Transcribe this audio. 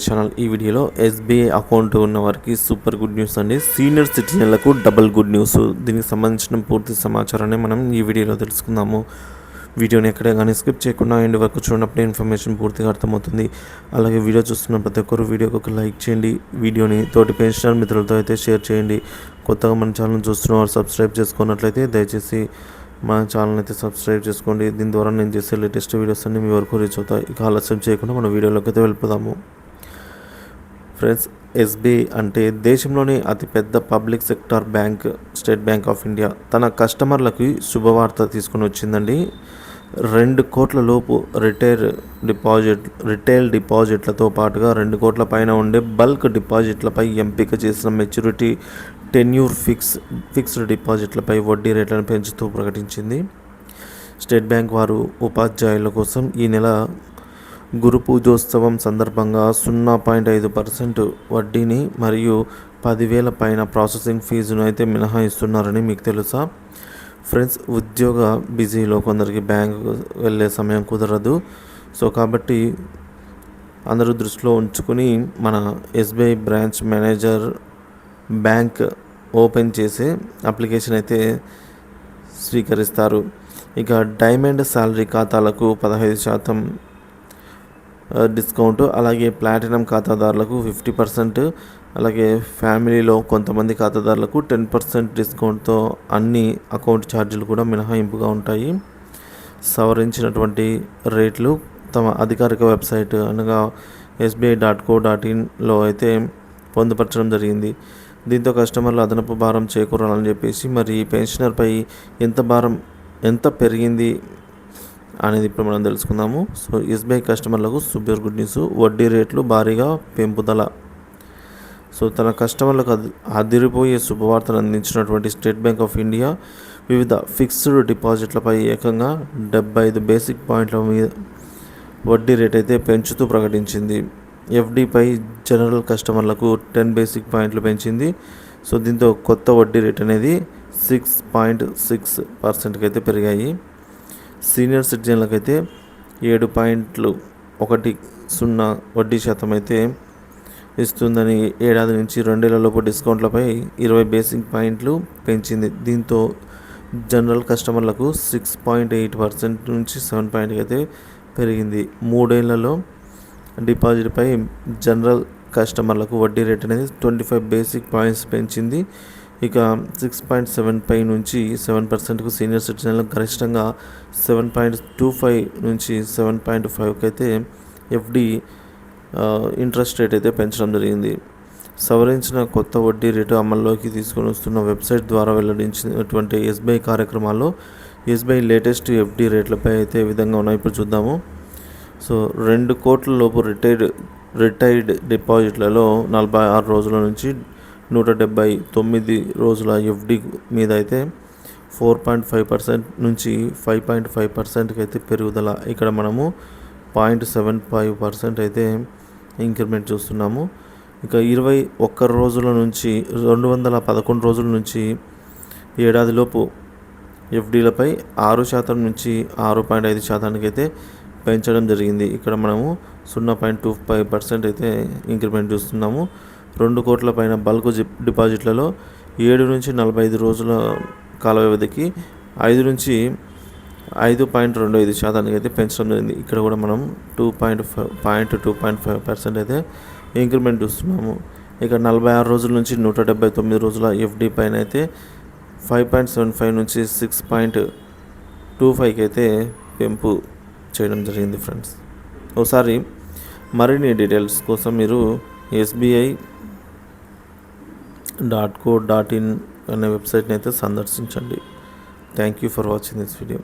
Channel ఈ వీడియోలో SBI account ఉన్న వారికి సూపర్ గుడ్ న్యూస్ అండి. సీనియర్ సిటిజన్లకు డబుల్ గుడ్ న్యూస్. దీనికి సంబంధించిన పూర్తి సమాచారాన్ని మనం ఈ వీడియోలో తెలుసుకుందాము. వీడియోని ఎక్కడ కానీ స్కిప్ చేయకుండా ఎండ్ వరకు చూడనప్పుడే ఇన్ఫర్మేషన్ పూర్తిగా అర్థమవుతుంది. అలాగే వీడియో చూస్తున్న ప్రతి ఒక్కరు వీడియోకి ఒక లైక్ చేయండి. వీడియోని తోటి పెన్షనర్ మిత్రులతో అయితే షేర్ చేయండి. కొత్తగా మన ఛానల్ చూస్తున్న వారు సబ్స్క్రైబ్ చేసుకున్నట్లయితే దయచేసి మన ఛానల్ అయితే సబ్స్క్రైబ్ చేసుకోండి. దీని ద్వారా నేను చేసే లేటెస్ట్ వీడియోస్ అన్ని మీ వరకు రీచ్ అవుతాయి. ఇక ఆలస్యం చేయకుండా మన వీడియోలోకి అయితే వెళ్ళిపోదాము. ఫ్రెండ్స్, ఎస్బీఐ అంటే దేశంలోని అతిపెద్ద public sector bank state bank of India తన కస్టమర్లకి శుభవార్త తీసుకుని వచ్చిందండి. 2 కోట్ల లోపు రిటైల్ డిపాజిట్లతో పాటుగా 2 కోట్ల పైన ఉండే బల్క్ డిపాజిట్లపై ఎంపిక చేసిన మెచ్యూరిటీ టెన్యూర్ ఫిక్స్డ్ డిపాజిట్లపై వడ్డీ రేట్లను పెంచుతూ ప్రకటించింది. స్టేట్ బ్యాంక్ వారు ఉపాధ్యాయుల కోసం ఈ నెల గురు పూజోత్సవం సందర్భంగా 0.5% వడ్డీని మరియు 10,000 పైన ప్రాసెసింగ్ ఫీజును అయితే మినహాయిస్తున్నారని మీకు తెలుసా? ఫ్రెండ్స్, ఉద్యోగ బిజీలో కొందరికి బ్యాంకు వెళ్ళే సమయం కుదరదు. సో కాబట్టి అందరూ దృష్టిలో ఉంచుకొని మన SBI branch manager bank open చేసే అప్లికేషన్ అయితే స్వీకరిస్తారు. ఇక డైమండ్ శాలరీ ఖాతాలకు 15% డిస్కౌంట్, అలాగే ప్లాటినం ఖాతాదారులకు 50%, అలాగే ఫ్యామిలీలో కొంతమంది ఖాతాదారులకు 10% డిస్కౌంట్తో అన్ని అకౌంట్ ఛార్జీలు కూడా మినహాయింపుగా ఉంటాయి. సవరించినటువంటి రేట్లు తమ అధికారిక వెబ్సైట్ అనగా sbi.co.inలో అయితే పొందుపరచడం జరిగింది. దీంతో కస్టమర్లు అదనపు భారం చేకూరాలని చెప్పేసి మరి పెన్షనర్పై ఎంత పెరిగింది అనేది ఇప్పుడు మనం తెలుసుకుందాము. సో ఎస్బీఐ కస్టమర్లకు సూపర్ గుడ్ న్యూస్. వడ్డీ రేట్లు భారీగా పెంపుదల. సో తన కస్టమర్లకు అదిరిపోయే శుభవార్తను అందించినటువంటి స్టేట్ బ్యాంక్ ఆఫ్ ఇండియా వివిధ ఫిక్స్డ్ డిపాజిట్లపై ఏకంగా 75 బేసిక్ పాయింట్ల మీద వడ్డీ రేట్ అయితే పెంచుతూ ప్రకటించింది. ఎఫ్డీపై జనరల్ కస్టమర్లకు 10 బేసిక్ పాయింట్లు పెంచింది. సో దీంతో కొత్త వడ్డీ రేట్ అనేది 6.6%కి అయితే పెరిగాయి. సీనియర్ సిటిజన్లకైతే 7.10 వడ్డీ శాతం అయితే ఇస్తుందని ఏడాది నుంచి 2 ఏళ్లలోపు డిస్కౌంట్లపై 20 బేసిక్ పాయింట్లు పెంచింది. దీంతో జనరల్ కస్టమర్లకు 6.8% నుంచి 7% అయితే పెరిగింది. 3 ఏళ్లలో డిపాజిట్పై జనరల్ కస్టమర్లకు వడ్డీ రేట్ అనేది 25 బేసిక్ పాయింట్స్ పెంచింది. ఇక 6.75 నుంచి 7%కు సీనియర్ సిటిజన్లకు గరిష్టంగా 7.25 నుంచి 7.5కి అయితే ఎఫ్డి ఇంట్రెస్ట్ రేట్ అయితే పెంచడం జరిగింది. సవరించిన కొత్త వడ్డీ రేటు అమల్లోకి తీసుకొని వస్తున్న వెబ్సైట్ ద్వారా వెల్లడించినటువంటి ఎస్బీఐ కార్యక్రమాల్లో ఎస్బీఐ లేటెస్ట్ ఎఫ్డి రేట్లపై అయితే ఈ విధంగా ఉన్నాయి. ఇప్పుడు చూద్దాము. సో 2 కోట్ల లోపు రిటైర్డ్ డిపాజిట్లలో 46 రోజుల నుంచి 179 రోజుల ఎఫ్డి మీద అయితే 4.5% నుంచి 5.5%కి అయితే పెరుగుదల. ఇక్కడ మనము 0.75% అయితే ఇంక్రిమెంట్ చూస్తున్నాము. ఇక 21 రోజుల నుంచి 211 రోజుల నుంచి ఏడాదిలోపు ఎఫ్డీలపై 6% నుంచి 6.5%కి అయితే పెంచడం జరిగింది. ఇక్కడ మనము 0.25% అయితే ఇంక్రిమెంట్ చూస్తున్నాము. 2 కోట్ల పైన బల్క్ డిపాజిట్లలో 7 నుంచి 45 రోజుల కాల వ్యవధికి 5 నుంచి 5.25% అయితే పెంచడం జరిగింది. ఇక్కడ కూడా మనం 2.5% అయితే ఇంక్రిమెంట్ చూస్తున్నాము. ఇక 46 రోజుల నుంచి 179 రోజుల ఎఫ్డి పైన అయితే 5.75 నుంచి 6.25కి అయితే పెంపు చేయడం జరిగింది. ఫ్రెండ్స్, ఒకసారి మరిన్ని డీటెయిల్స్ కోసం మీరు sbi.co.in అనే వెబ్సైట్ని అయితే సందర్శించండి. Thank you for watching this video.